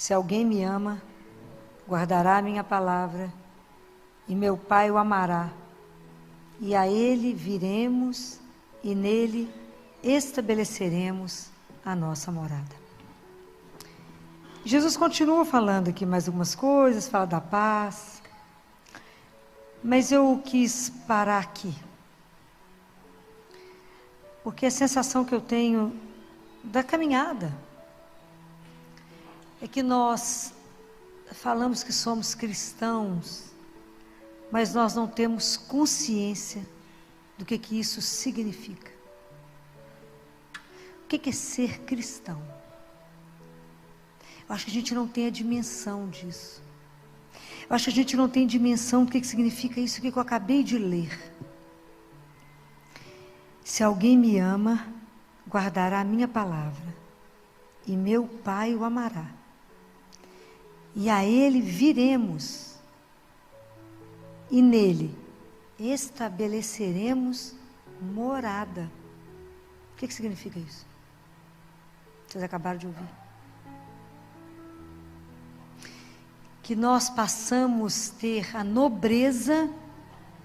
Se alguém me ama, guardará a minha palavra, e meu Pai o amará, e a ele viremos, e nele estabeleceremos a nossa morada. Jesus continua falando aqui mais algumas coisas, fala da paz, mas eu quis parar aqui, porque a sensação que eu tenho da caminhada é que nós falamos que somos cristãos, mas nós não temos consciência do que isso significa. O que é ser cristão? Eu acho que a gente não tem a dimensão disso. Eu acho que a gente não tem dimensão do que significa isso que eu acabei de ler. Se alguém me ama, guardará a minha palavra, e meu Pai o amará. E a ele viremos, e nele estabeleceremos morada. O que significa isso? Vocês acabaram de ouvir. Que nós passamos a ter a nobreza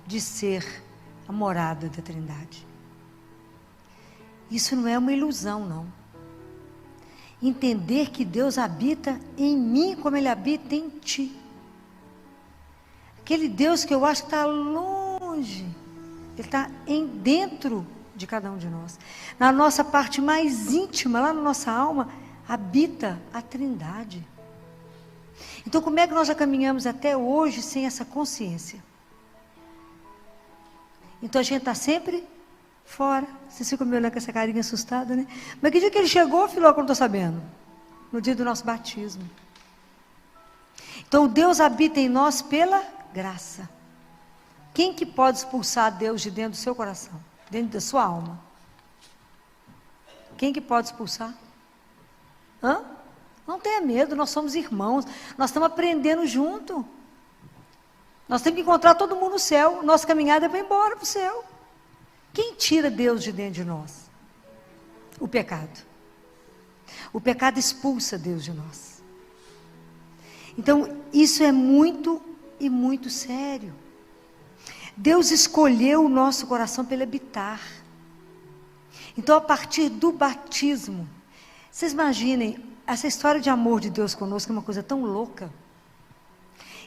de ser a morada da Trindade. Isso não é uma ilusão, não. Entender que Deus habita em mim como Ele habita em ti. Aquele Deus que eu acho que está longe, Ele está dentro de cada um de nós. Na nossa parte mais íntima, lá na nossa alma, habita a Trindade. Então, como é que nós já caminhamos até hoje sem essa consciência? Então, a gente está sempre fora. Vocês ficam me olhando com essa carinha assustada, né? Mas que dia que ele chegou, filho, que eu não estou sabendo? No dia do nosso batismo. Então, Deus habita em nós pela graça. Quem que pode expulsar Deus de dentro do seu coração? Dentro da sua alma? Quem que pode expulsar? Hã? Não tenha medo, nós somos irmãos, nós estamos aprendendo junto. Nós temos que encontrar todo mundo no céu, nossa caminhada é para ir embora para o céu. Quem tira Deus de dentro de nós? O pecado. O pecado expulsa Deus de nós. Então, isso é muito e muito sério. Deus escolheu o nosso coração para Ele habitar. Então, a partir do batismo, vocês imaginem, essa história de amor de Deus conosco é uma coisa tão louca.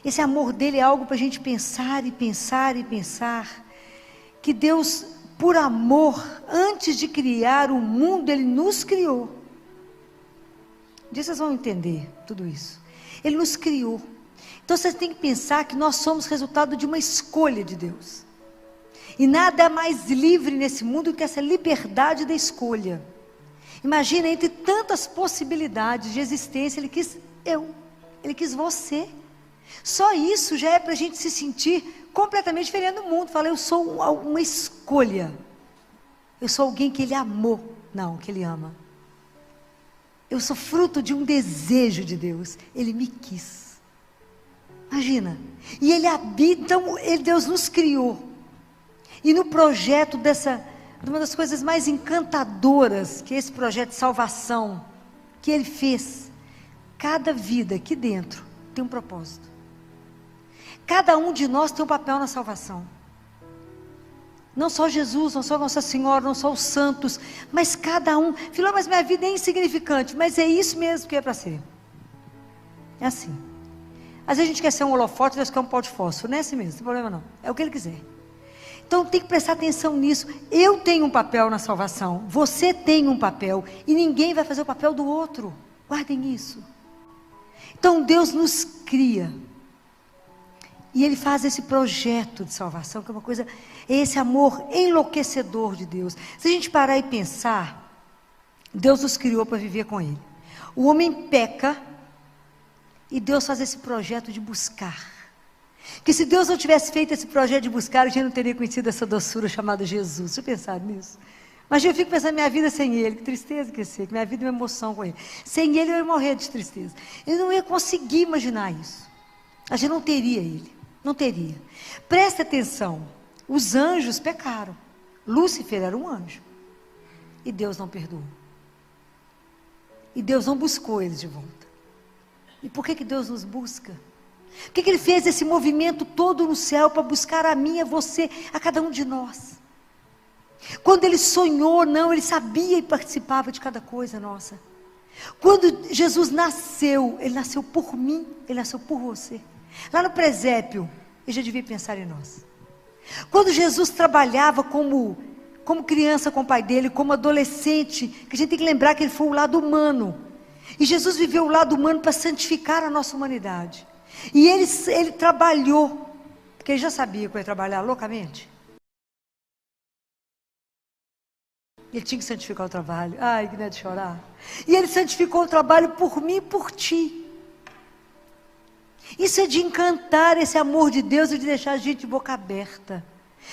Esse amor dele é algo para a gente pensar e pensar e pensar. Que Deus, por amor, antes de criar o mundo, Ele nos criou. Um dia vocês vão entender tudo isso. Ele nos criou. Então vocês têm que pensar que nós somos resultado de uma escolha de Deus. E nada é mais livre nesse mundo que essa liberdade da escolha. Imagina, entre tantas possibilidades de existência, Ele quis eu, Ele quis você. Só isso já é para a gente se sentir completamente diferente do mundo. Fala, eu sou uma escolha. Eu sou alguém que Ele amou. Não, que Ele ama. Eu sou fruto de um desejo de Deus. Ele me quis. Imagina. E Ele habita, Deus nos criou. E no projeto uma das coisas mais encantadoras, que é esse projeto de salvação, que Ele fez, cada vida aqui dentro tem um propósito. Cada um de nós tem um papel na salvação. Não só Jesus, não só Nossa Senhora, não só os santos, mas cada um. Filho, mas minha vida é insignificante, mas é isso mesmo que é para ser. É assim. Às vezes a gente quer ser um holofote, Deus quer um pau de fósforo, não é assim mesmo, não tem problema não, é o que Ele quiser. Então tem que prestar atenção nisso. Eu tenho um papel na salvação, você tem um papel, e ninguém vai fazer o papel do outro. Guardem isso. Então Deus nos cria, e Ele faz esse projeto de salvação, que é uma coisa, é esse amor enlouquecedor de Deus. Se a gente parar e pensar, Deus nos criou para viver com Ele. O homem peca, e Deus faz esse projeto de buscar. Que se Deus não tivesse feito esse projeto de buscar, a gente não teria conhecido essa doçura chamada Jesus. Deixa eu pensar nisso. Mas eu fico pensando, minha vida sem Ele, que tristeza que ia ser, que minha vida é uma emoção com Ele. Sem Ele eu ia morrer de tristeza. Eu não ia conseguir imaginar isso. A gente não teria Ele, não teria. Presta atenção, os anjos pecaram. Lúcifer era um anjo. E Deus não perdoou. E Deus não buscou eles de volta. E por que Deus nos busca? Por que Ele fez esse movimento todo no céu para buscar a mim, a você, a cada um de nós? Quando Ele sonhou, não, Ele sabia e participava de cada coisa nossa. Quando Jesus nasceu, Ele nasceu por mim, Ele nasceu por você. Lá no presépio, Ele já devia pensar em nós. Quando Jesus trabalhava como criança com o pai dele, como adolescente, que a gente tem que lembrar que Ele foi o lado humano. E Jesus viveu o lado humano para santificar a nossa humanidade. E Ele trabalhou, porque Ele já sabia que eu ia trabalhar loucamente. Ele tinha que santificar o trabalho. Ai, que não é de chorar. E Ele santificou o trabalho por mim e por ti. Isso é de encantar esse amor de Deus e de deixar a gente de boca aberta.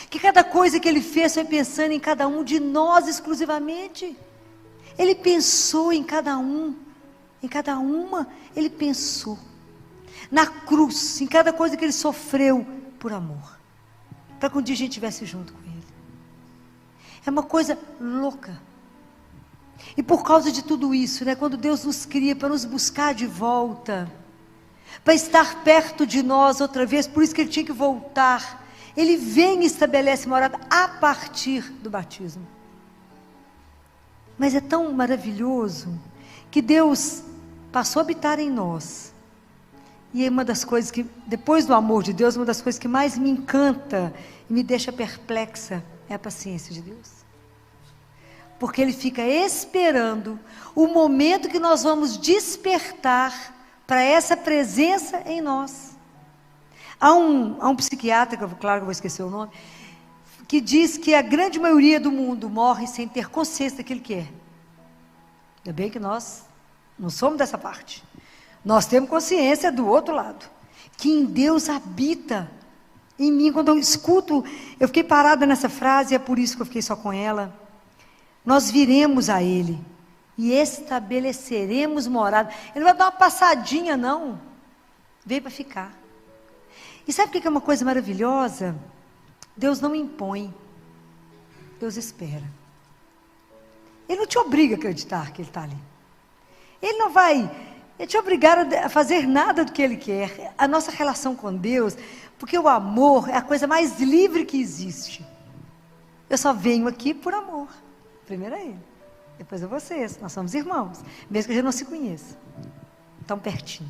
Que cada coisa que Ele fez foi pensando em cada um de nós exclusivamente. Ele pensou em cada um, em cada uma, Ele pensou. Na cruz, em cada coisa que Ele sofreu por amor. Para que um dia a gente estivesse junto com Ele. É uma coisa louca. E por causa de tudo isso, né, quando Deus nos cria para nos buscar de volta, para estar perto de nós outra vez, por isso que Ele tinha que voltar. Ele vem e estabelece morada a partir do batismo. Mas é tão maravilhoso que Deus passou a habitar em nós. E é uma das coisas que, depois do amor de Deus, uma das coisas que mais me encanta e me deixa perplexa é a paciência de Deus. Porque Ele fica esperando o momento que nós vamos despertar para essa presença em nós. Há um psiquiatra, claro que eu vou esquecer o nome, que diz que a grande maioria do mundo morre sem ter consciência daquilo que é. Ainda bem que nós não somos dessa parte. Nós temos consciência do outro lado. Que em Deus habita em mim. Quando eu escuto, eu fiquei parada nessa frase, é por isso que eu fiquei só com ela. Nós viremos a Ele e estabeleceremos morada. Ele não vai dar uma passadinha, não. Veio para ficar. E sabe o que é uma coisa maravilhosa? Deus não impõe. Deus espera. Ele não te obriga a acreditar que Ele está ali. Ele não vai te obrigar a fazer nada do que Ele quer. A nossa relação com Deus, porque o amor é a coisa mais livre que existe. Eu só venho aqui por amor. Primeiro é Ele, depois é vocês. Nós somos irmãos, mesmo que a gente não se conheça. Tão pertinho.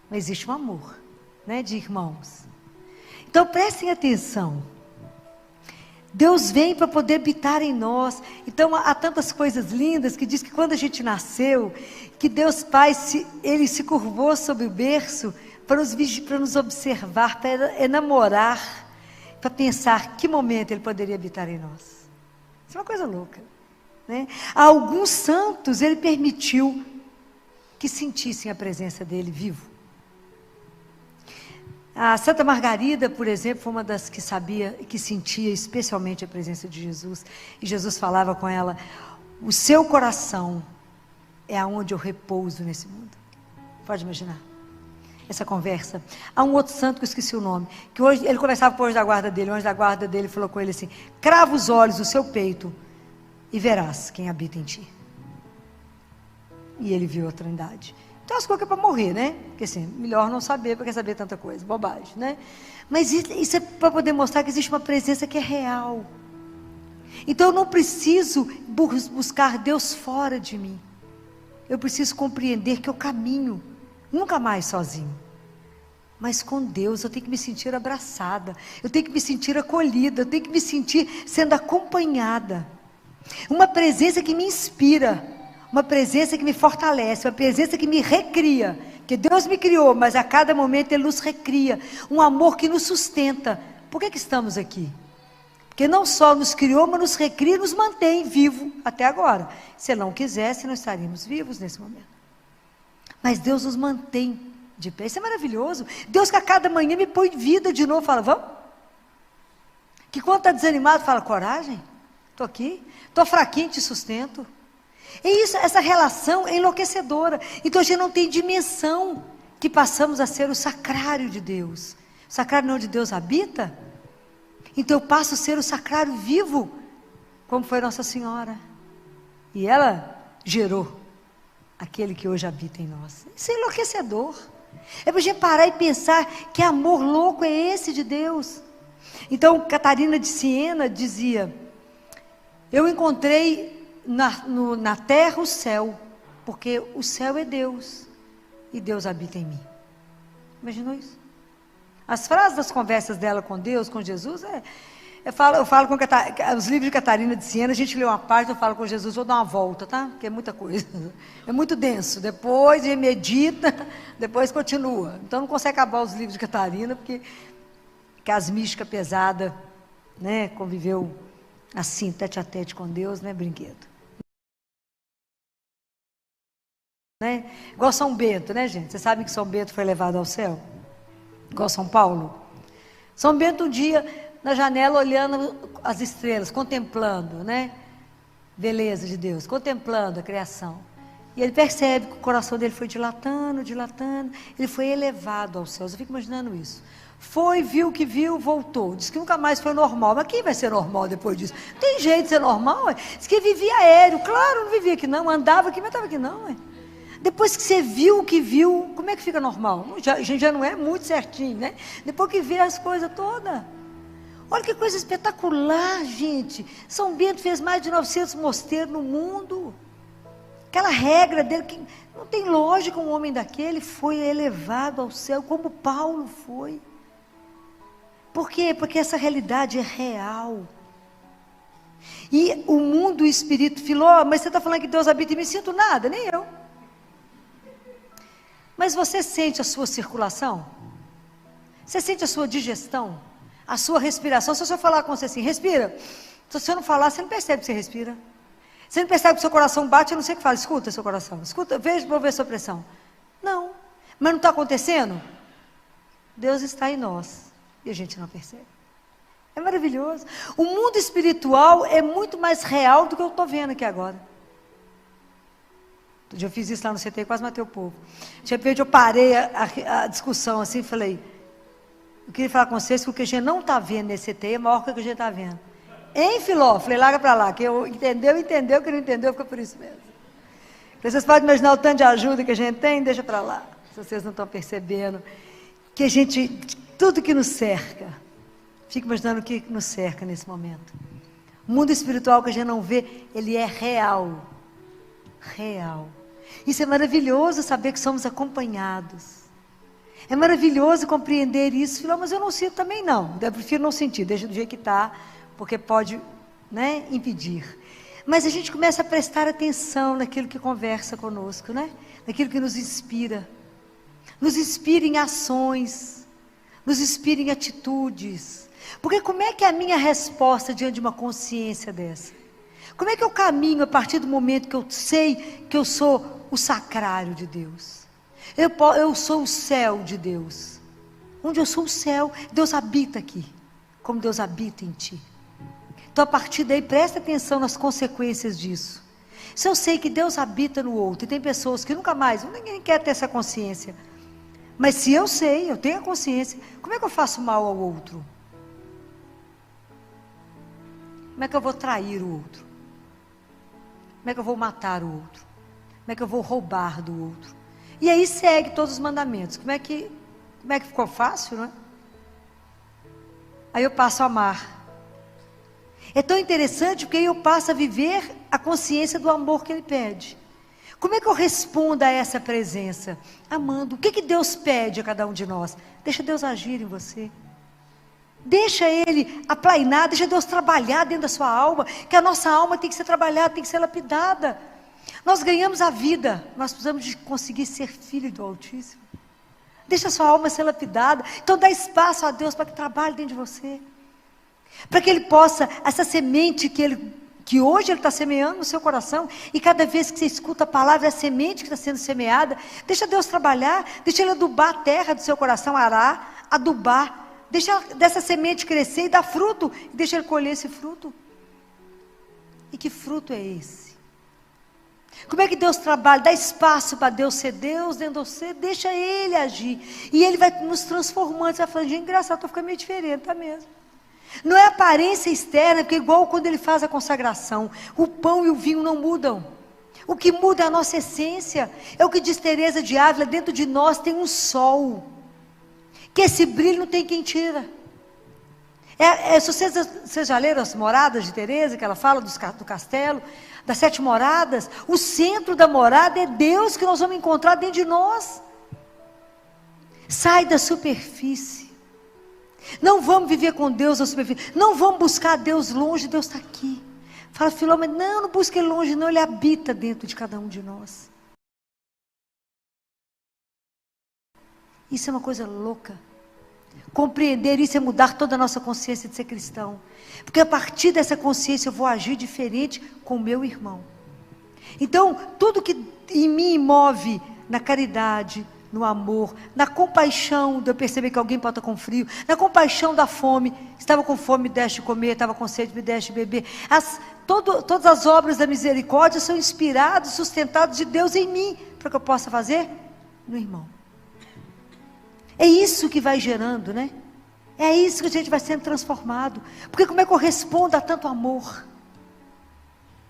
Mas existe um amor, né, de irmãos. Então prestem atenção. Deus vem para poder habitar em nós. Então há tantas coisas lindas que diz que quando a gente nasceu, que Deus Pai, Ele se curvou sobre o berço para nos observar, para enamorar, para pensar que momento Ele poderia habitar em nós. Isso é uma coisa louca, né? A alguns santos Ele permitiu que sentissem a presença dEle vivo. A Santa Margarida, por exemplo, foi uma das que sabia e que sentia especialmente a presença de Jesus. E Jesus falava com ela: o seu coração é aonde eu repouso nesse mundo. Pode imaginar essa conversa. Há um outro santo que eu esqueci o nome, que hoje ele conversava com o anjo da guarda dele. O anjo da guarda dele falou com ele assim: crava os olhos no seu peito e verás quem habita em ti. E ele viu a Trindade. Então as coisas é para morrer, né? Porque assim, melhor não saber, porque saber tanta coisa, bobagem, né? Mas isso é para poder mostrar que existe uma presença que é real. Então eu não preciso buscar Deus fora de mim. Eu preciso compreender que eu caminho, nunca mais sozinho. Mas com Deus eu tenho que me sentir abraçada, eu tenho que me sentir acolhida, eu tenho que me sentir sendo acompanhada. Uma presença que me inspira, uma presença que me fortalece, uma presença que me recria. Porque Deus me criou, mas a cada momento Ele nos recria. Um amor que nos sustenta. Por que estamos aqui? Porque não só nos criou, mas nos recria e nos mantém vivo até agora. Se Ele não quisesse, não estaríamos vivos nesse momento. Mas Deus nos mantém de pé. Isso é maravilhoso. Deus que a cada manhã me põe vida de novo. Fala, vamos? Que quando está desanimado, fala, coragem. Estou aqui. Estou fraquinho, te sustento. E isso, essa relação é enlouquecedora. Então a gente não tem dimensão que passamos a ser o sacrário de Deus. O sacrário onde Deus habita. Então eu passo a ser o sacrário vivo, como foi Nossa Senhora. E ela gerou aquele que hoje habita em nós. Isso é enlouquecedor. É para a gente parar e pensar que amor louco é esse de Deus. Então, Catarina de Siena dizia: eu encontrei na terra o céu, porque o céu é Deus, e Deus habita em mim. Imaginou isso? As frases das conversas dela com Deus, com Jesus, eu falo com os livros de Catarina de Siena, a gente lê uma parte, eu falo com Jesus, vou dar uma volta, tá? Porque é muita coisa, é muito denso. Depois medita, depois continua. Então não consegue acabar os livros de Catarina, porque as místicas pesadas, né, conviveu assim, tete a tete com Deus, né, brinquedo. Né? Igual São Bento, né, gente? Vocês sabem que São Bento foi levado ao céu? Igual São Paulo? São Bento um dia na janela olhando as estrelas, contemplando, né? Beleza de Deus, contemplando a criação. E ele percebe que o coração dele foi dilatando, dilatando, ele foi elevado aos céus. Eu fico imaginando isso. Foi, viu o que viu, voltou. Diz que nunca mais foi normal. Mas quem vai ser normal depois disso? Tem jeito de ser normal? Ué? Diz que vivia aéreo. Claro, não vivia aqui não, andava aqui, mas estava aqui não. Ué. Depois que você viu o que viu, como é que fica normal? A gente já não é muito certinho, né? Depois que vê as coisas todas. Olha que coisa espetacular, gente. São Bento fez mais de 900 mosteiros no mundo. Aquela regra dele, que não tem lógica um homem daquele, foi elevado ao céu, como Paulo foi. Por quê? Porque essa realidade é real. E o mundo, o espírito, falou, mas você está falando que Deus habita em mim? Sinto nada, nem eu. Mas você sente a sua circulação? Você sente a sua digestão? A sua respiração? Se eu falar com você assim, respira. Se você não falar, você não percebe que você respira. Você não percebe que o seu coração bate, eu não sei o que fala. Escuta seu coração. Escuta, veja, vou ver a sua pressão. Não. Mas não está acontecendo? Deus está em nós. E a gente não percebe. É maravilhoso. O mundo espiritual é muito mais real do que eu estou vendo aqui agora. Outro dia eu fiz isso lá no CT e quase matei o povo. De repente eu parei a discussão assim e falei, eu queria falar com vocês que o que a gente não está vendo nesse CT é maior que o que a gente está vendo. Hein, Filó? Falei, larga para lá. Que eu entendeu, que não entendeu, fica por isso mesmo. Vocês podem imaginar o tanto de ajuda que a gente tem? Deixa para lá. Se vocês não estão percebendo que a gente, tudo que nos cerca, fica imaginando o que nos cerca nesse momento. O mundo espiritual que a gente não vê, ele é real. Real. Isso é maravilhoso saber que somos acompanhados. É maravilhoso compreender isso. Filó, mas eu não sinto também não. Eu prefiro não sentir, deixa do jeito que está, porque pode, né, impedir. Mas a gente começa a prestar atenção naquilo que conversa conosco, né? Naquilo que nos inspira. Nos inspira em ações, nos inspira em atitudes. Porque como é que é a minha resposta diante de uma consciência dessa? Como é que eu caminho a partir do momento que eu sei que eu sou o sacrário de Deus? Eu sou o céu de Deus. Onde eu sou o céu, Deus habita aqui, como Deus habita em ti. Então a partir daí, presta atenção nas consequências disso. Se eu sei que Deus habita no outro, e tem pessoas que nunca mais, ninguém quer ter essa consciência. Mas se eu sei, eu tenho a consciência, como é que eu faço mal ao outro? Como é que eu vou trair o outro? Como é que eu vou matar o outro? Como é que eu vou roubar do outro? E aí segue todos os mandamentos. Como é que ficou fácil, não é? Aí eu passo a amar. É tão interessante porque aí eu passo a viver a consciência do amor que Ele pede. Como é que eu respondo a essa presença? Amando. O que Deus pede a cada um de nós? Deixa Deus agir em você. Deixa Ele aplainar, deixa Deus trabalhar dentro da sua alma, que a nossa alma tem que ser trabalhada, tem que ser lapidada. Nós ganhamos a vida, nós precisamos de conseguir ser filho do Altíssimo. Deixa a sua alma ser lapidada, então dá espaço a Deus para que trabalhe dentro de você. Para que Ele possa, essa semente que hoje Ele está semeando no seu coração, e cada vez que você escuta a palavra, é a semente que está sendo semeada, deixa Deus trabalhar, deixa Ele adubar a terra do seu coração, arar, adubar, deixa dessa semente crescer e dar fruto, e deixa Ele colher esse fruto. E que fruto é esse? Como é que Deus trabalha? Dá espaço para Deus ser Deus dentro de você, deixa Ele agir, e Ele vai nos transformando. Você vai falando, gente, engraçado, estou ficando meio diferente, tá mesmo? Não é aparência externa, porque igual quando Ele faz a consagração, o pão e o vinho não mudam. O que muda é a nossa essência. É o que diz Teresa de Ávila: dentro de nós tem um sol, que esse brilho não tem quem tira. Se vocês já leram as moradas de Teresa, que ela fala do castelo, das 7 moradas, o centro da morada é Deus, que nós vamos encontrar dentro de nós. Sai da superfície. Não vamos viver com Deus na superfície. Não vamos buscar Deus longe, Deus está aqui. Fala, Filomena, não busque Ele longe, não, Ele habita dentro de cada um de nós. Isso é uma coisa louca. Compreender isso é mudar toda a nossa consciência de ser cristão. Porque a partir dessa consciência eu vou agir diferente com o meu irmão. Então, tudo que em mim move na caridade, no amor, na compaixão de eu perceber que alguém pode estar com frio, na compaixão da fome, estava com fome, me deste de comer, estava com sede, me deste de beber. Todas as obras da misericórdia são inspiradas, sustentadas de Deus em mim, para que eu possa fazer no irmão. É isso que vai gerando, né? É isso que a gente vai sendo transformado. Porque como é que eu respondo a tanto amor?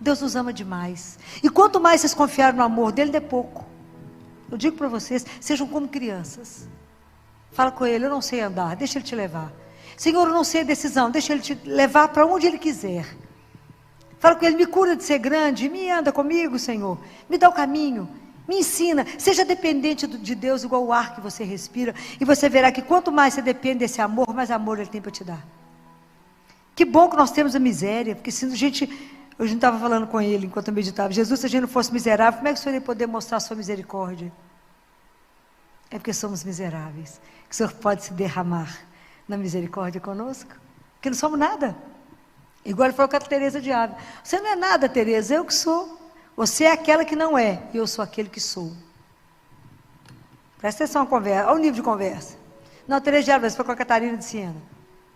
Deus nos ama demais. E quanto mais vocês confiarem no amor dele, é pouco. Eu digo para vocês, sejam como crianças. Fala com ele, eu não sei andar, deixa ele te levar. Senhor, eu não sei a decisão, deixa ele te levar para onde ele quiser. Fala com ele, me cura de ser grande, me anda comigo, Senhor. Me dá o caminho. Me ensina, seja dependente de Deus igual o ar que você respira, e você verá que quanto mais você depende desse amor, mais amor Ele tem para te dar. Que bom que nós temos a miséria, porque se a gente, hoje não estava falando com ele enquanto eu meditava, Jesus, se a gente não fosse miserável, como é que o Senhor ia poder mostrar a sua misericórdia? É porque somos miseráveis, que o Senhor pode se derramar na misericórdia conosco, porque não somos nada. Igual ele falou com a Teresa de Ávila, você não é nada, Teresa, eu que sou. Você é aquela que não é, e eu sou aquele que sou. Presta atenção à conversa, ao nível de conversa. Não, Teresa de Ávila, você foi com a Catarina de Siena.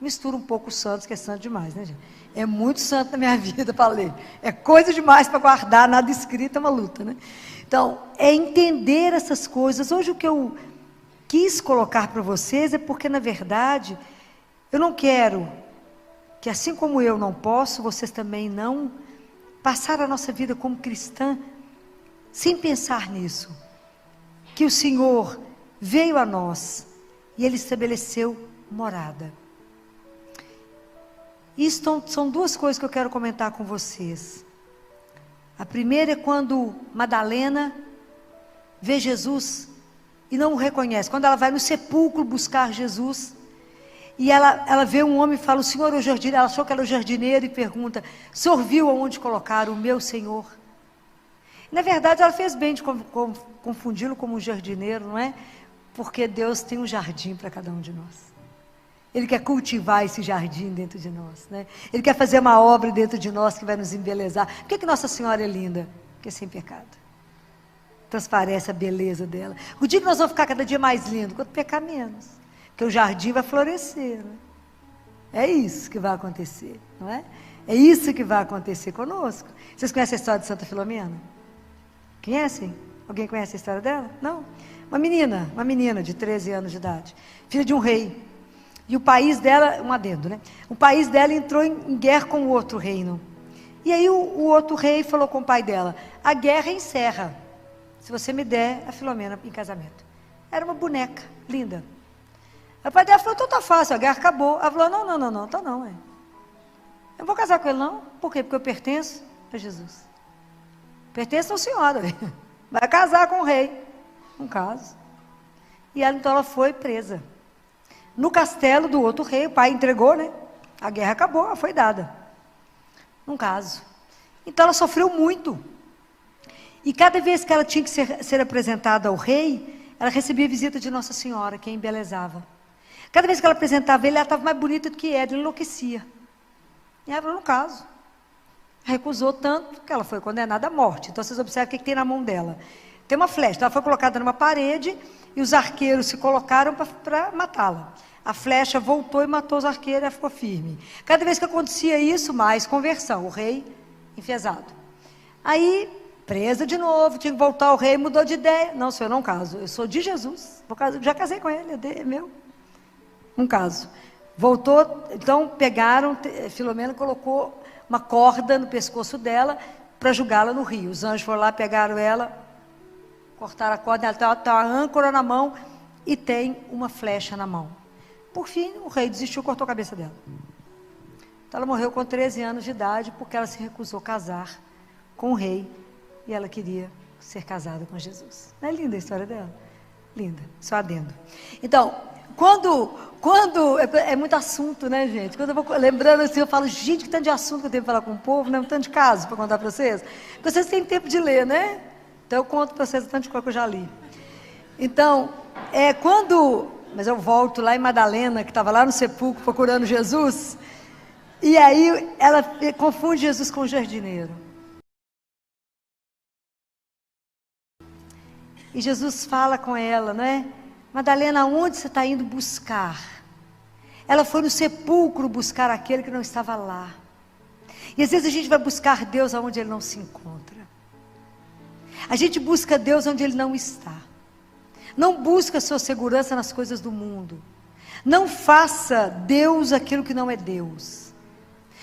Mistura um pouco os santos, que é santo demais, né, gente? É muito santo na minha vida para ler. É coisa demais para guardar, nada escrito, é uma luta, né? Então, é entender essas coisas. Hoje o que eu quis colocar para vocês é porque, na verdade, eu não quero que, assim como eu não posso, vocês também não passar a nossa vida como cristã sem pensar nisso, que o Senhor veio a nós e Ele estabeleceu morada. Isso são 2 coisas que eu quero comentar com vocês. A primeira é quando Madalena vê Jesus e não o reconhece, quando ela vai no sepulcro buscar Jesus. E ela vê um homem e fala, o Senhor é o jardineiro. Ela achou que era o jardineiro e pergunta, o Senhor viu aonde colocar o meu Senhor? Na verdade, ela fez bem de confundi-lo como um jardineiro, não é? Porque Deus tem um jardim para cada um de nós. Ele quer cultivar esse jardim dentro de nós, né? Ele quer fazer uma obra dentro de nós que vai nos embelezar. Por que Nossa Senhora é linda? Porque é sem pecado. Transparece a beleza dela. O dia que nós vamos ficar cada dia mais lindo, quando pecar menos. Porque o jardim vai florescer, né? É isso que vai acontecer, não é? É isso que vai acontecer conosco. Vocês conhecem a história de Santa Filomena? Conhecem? Alguém conhece a história dela? Não? Uma menina de 13 anos de idade, filha de um rei. E o país dela, um adendo, né? O país dela entrou em guerra com o outro reino. E aí o outro rei falou com o pai dela, a guerra encerra, se você me der a Filomena em casamento. Era uma boneca, linda. O pai dela falou, então tá fácil, a guerra acabou. Ela falou, não, tá não, é. Eu não vou casar com ele não. Por quê? Porque eu pertenço a Jesus. Pertenço à senhora. Vai casar com o rei. Um caso. E ela, então ela foi presa. No castelo do outro rei, o pai entregou, né? A guerra acabou, ela foi dada. Um caso. Então ela sofreu muito. E cada vez que ela tinha que ser apresentada ao rei, ela recebia visita de Nossa Senhora, que a embelezava. Cada vez que ela apresentava ele, ela estava mais bonita do que ele enlouquecia. E ela falou, no caso. Recusou tanto que ela foi condenada à morte. Então vocês observam o que tem na mão dela. Tem uma flecha, ela foi colocada numa parede e os arqueiros se colocaram para matá-la. A flecha voltou e matou os arqueiros e ela ficou firme. Cada vez que acontecia isso, mais conversão. O rei enfesado. Aí, presa de novo, tinha que voltar, o rei mudou de ideia. Não, senhor, não caso. Eu sou de Jesus. Já casei com ele, é meu. Um caso. Voltou, então pegaram, Filomena colocou uma corda no pescoço dela, para julgá-la no rio. Os anjos foram lá, pegaram ela, cortaram a corda, ela tem uma âncora na mão e tem uma flecha na mão. Por fim, o rei desistiu, cortou a cabeça dela. Então ela morreu com 13 anos de idade, porque ela se recusou a casar com o rei, e ela queria ser casada com Jesus. Não é linda a história dela? Linda, só adendo. Então, quando é muito assunto, né, gente? Quando eu vou lembrando assim, eu falo, gente, que tanto de assunto que eu tenho para falar com o povo, né? Um tanto de caso para contar para vocês. Porque vocês têm tempo de ler, né? Então eu conto para vocês o tanto de coisa que eu já li. Então, mas eu volto lá em Madalena, que estava lá no sepulcro procurando Jesus, e aí ela confunde Jesus com o jardineiro. E Jesus fala com ela, né? Madalena, onde você está indo buscar? Ela foi no sepulcro buscar aquele que não estava lá. E às vezes a gente vai buscar Deus onde Ele não se encontra. A gente busca Deus onde Ele não está. Não busca sua segurança nas coisas do mundo. Não faça Deus aquilo que não é Deus.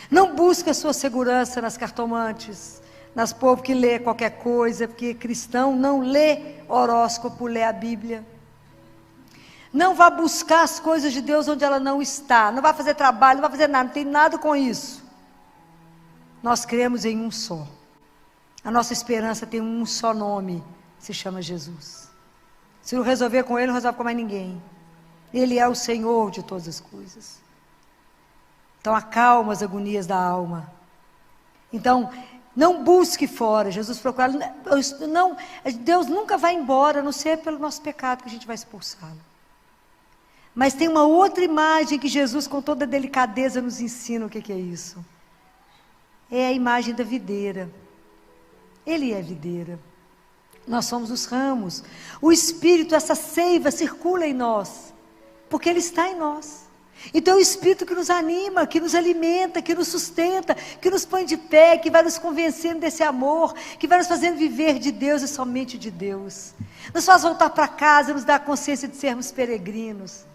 Não busca sua segurança nas cartomantes, nas povos que lê qualquer coisa, porque cristão não lê horóscopo, lê a Bíblia. Não vá buscar as coisas de Deus onde ela não está. Não vai fazer trabalho, não vai fazer nada, não tem nada com isso. Nós cremos em um só. A nossa esperança tem um só nome, se chama Jesus. Se não resolver com Ele, não resolve com mais ninguém. Ele é o Senhor de todas as coisas. Então acalma as agonias da alma. Então, não busque fora. Jesus procura. Não, Deus nunca vai embora, a não ser pelo nosso pecado que a gente vai expulsá-lo. Mas tem uma outra imagem que Jesus, com toda delicadeza, nos ensina o que é isso. É a imagem da videira. Ele é a videira. Nós somos os ramos. O Espírito, essa seiva, circula em nós, porque Ele está em nós. Então é o Espírito que nos anima, que nos alimenta, que nos sustenta, que nos põe de pé, que vai nos convencendo desse amor, que vai nos fazendo viver de Deus e somente de Deus. Nos faz voltar para casa, nos dá a consciência de sermos peregrinos,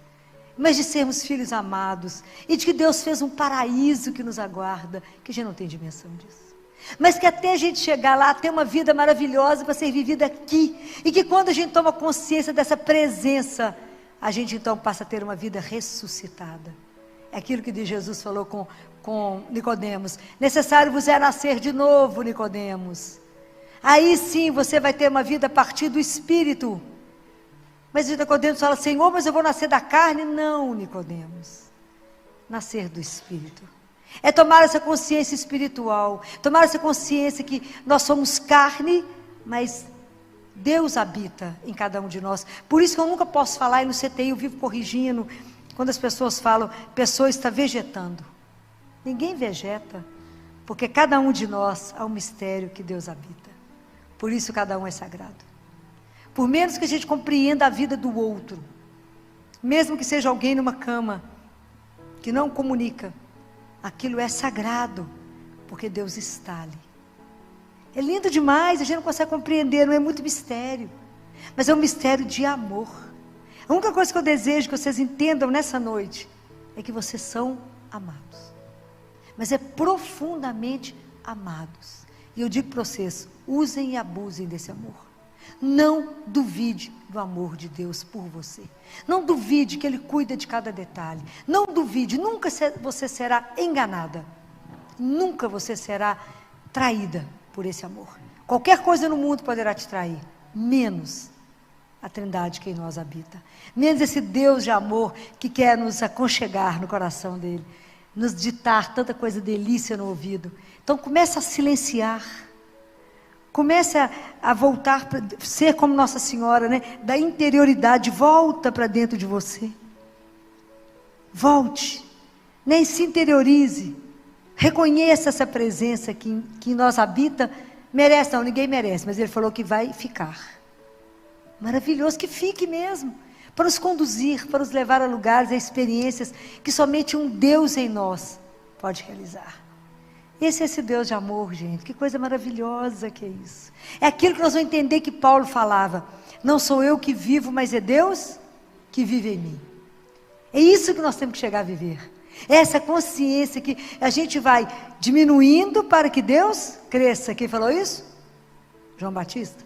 mas de sermos filhos amados, e de que Deus fez um paraíso que nos aguarda, que a gente não tem dimensão disso. Mas que até a gente chegar lá, ter uma vida maravilhosa para ser vivida aqui, e que quando a gente toma consciência dessa presença, a gente então passa a ter uma vida ressuscitada. É aquilo que Jesus falou com Nicodemos. Necessário vos é nascer de novo, Nicodemos. Aí sim você vai ter uma vida a partir do Espírito. Mas Nicodemos fala, Senhor, mas eu vou nascer da carne? Não, Nicodemos. Nascer do Espírito. É tomar essa consciência espiritual. Tomar essa consciência que nós somos carne, mas Deus habita em cada um de nós. Por isso que eu nunca posso falar, e no CTI eu vivo corrigindo, quando as pessoas falam, pessoa está vegetando. Ninguém vegeta, porque cada um de nós há um mistério que Deus habita. Por isso cada um é sagrado. Por menos que a gente compreenda a vida do outro, mesmo que seja alguém numa cama, que não comunica, aquilo é sagrado, porque Deus está ali. É lindo demais, a gente não consegue compreender, não é muito mistério, mas é um mistério de amor. A única coisa que eu desejo que vocês entendam nessa noite, é que vocês são amados, mas é profundamente amados. E eu digo para vocês, usem e abusem desse amor. Não duvide do amor de Deus por você. Não duvide que Ele cuida de cada detalhe. Não duvide, nunca você será enganada. Nunca você será traída por esse amor. Qualquer coisa no mundo poderá te trair, menos a Trindade que em nós habita. Menos esse Deus de amor que quer nos aconchegar no coração dEle, nos ditar tanta coisa delícia no ouvido. Então comece a silenciar. Comece a voltar para ser como Nossa Senhora, né? Da interioridade, volta para dentro de você. Volte, nem se interiorize. Reconheça essa presença que em nós habita. Merece, não, ninguém merece, mas Ele falou que vai ficar. Maravilhoso, que fique mesmo. Para nos conduzir, para nos levar a lugares, a experiências que somente um Deus em nós pode realizar. Esse é esse Deus de amor, gente. Que coisa maravilhosa que é isso. É aquilo que nós vamos entender que Paulo falava. Não sou eu que vivo, mas é Deus que vive em mim. É isso que nós temos que chegar a viver. Essa consciência que a gente vai diminuindo para que Deus cresça. Quem falou isso? João Batista.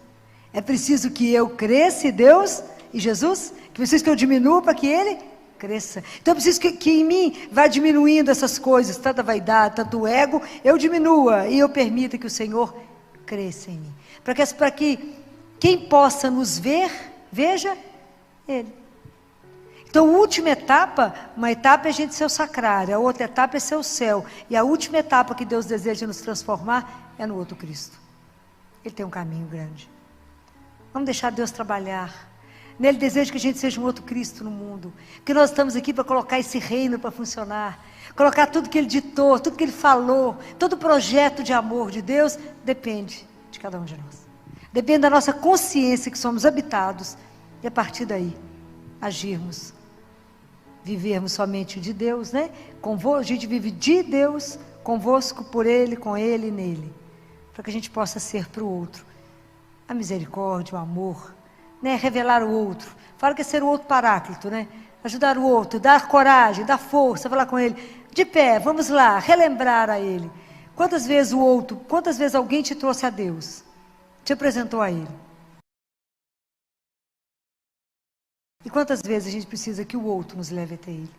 É preciso que eu cresça e Deus e Jesus, que preciso que eu diminua para que Ele cresça. Então eu preciso que em mim vá diminuindo essas coisas, tanta vaidade, tanto ego, eu diminua e eu permita que o Senhor cresça em mim. Para que quem possa nos ver, veja Ele. Então, a última etapa, uma etapa é a gente ser o sacrário, a outra etapa é ser o céu. E a última etapa que Deus deseja nos transformar é no outro Cristo. Ele tem um caminho grande. Vamos deixar Deus trabalhar. Nele deseja que a gente seja um outro Cristo no mundo. Que nós estamos aqui para colocar esse reino para funcionar. Colocar tudo que Ele ditou, tudo que Ele falou, todo projeto de amor de Deus, depende de cada um de nós. Depende da nossa consciência que somos habitados. E a partir daí, agirmos. Vivermos somente de Deus, né? A gente vive de Deus, convosco, por Ele, com Ele e nele. Para que a gente possa ser para o outro a misericórdia, o amor, né? Revelar o outro. Fala que é ser o outro paráclito, né? Ajudar o outro, dar coragem, dar força, falar com ele. De pé, vamos lá, relembrar a ele. Quantas vezes alguém te trouxe a Deus? Te apresentou a Ele? E quantas vezes a gente precisa que o outro nos leve até Ele?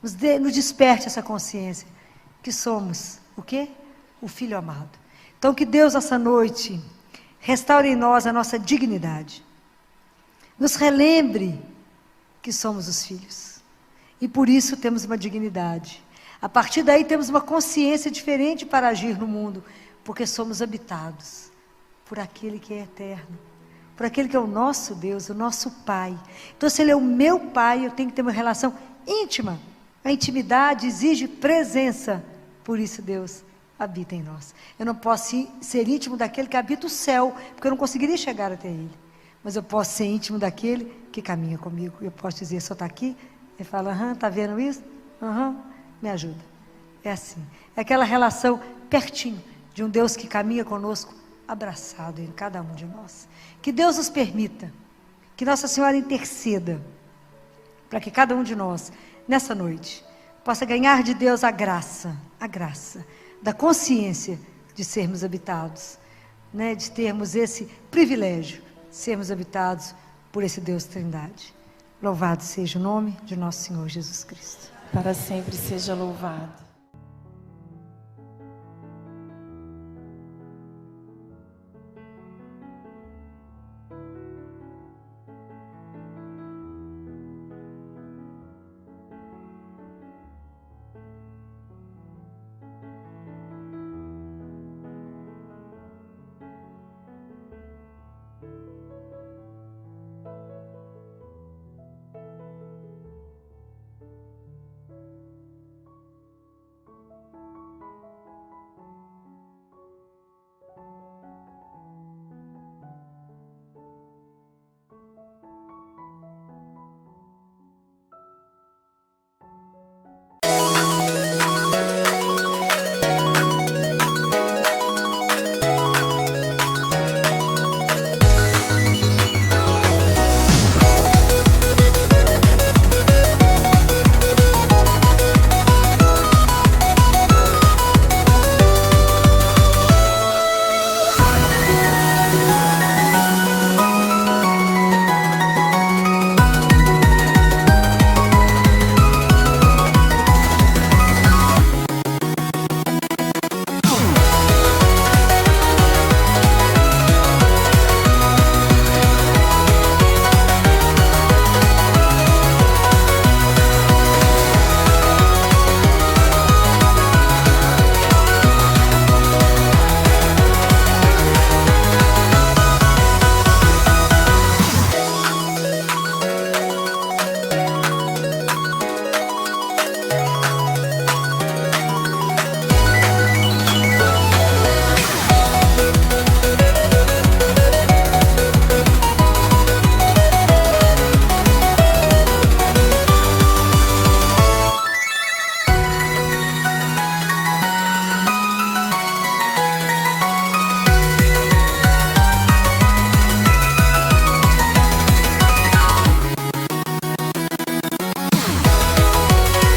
Nos desperte essa consciência que somos o quê? O Filho amado. Então que Deus essa noite restaure em nós a nossa dignidade. Nos relembre que somos os filhos. E por isso temos uma dignidade. A partir daí temos uma consciência diferente para agir no mundo, porque somos habitados por aquele que é eterno. Por aquele que é o nosso Deus, o nosso Pai. Então, se Ele é o meu Pai, eu tenho que ter uma relação íntima. A intimidade exige presença. Por isso, Deus habita em nós. Eu não posso ser íntimo daquele que habita o céu, porque eu não conseguiria chegar até Ele. Mas eu posso ser íntimo daquele que caminha comigo. Eu posso dizer, só está aqui? Ele fala, está vendo isso? Me ajuda. É assim. É aquela relação pertinho de um Deus que caminha conosco, abraçado em cada um de nós. Que Deus nos permita, que Nossa Senhora interceda, para que cada um de nós, nessa noite, possa ganhar de Deus a graça da consciência de sermos habitados, né, de termos esse privilégio, de sermos habitados por esse Deus Trindade. Louvado seja o nome de nosso Senhor Jesus Cristo. Para sempre seja louvado.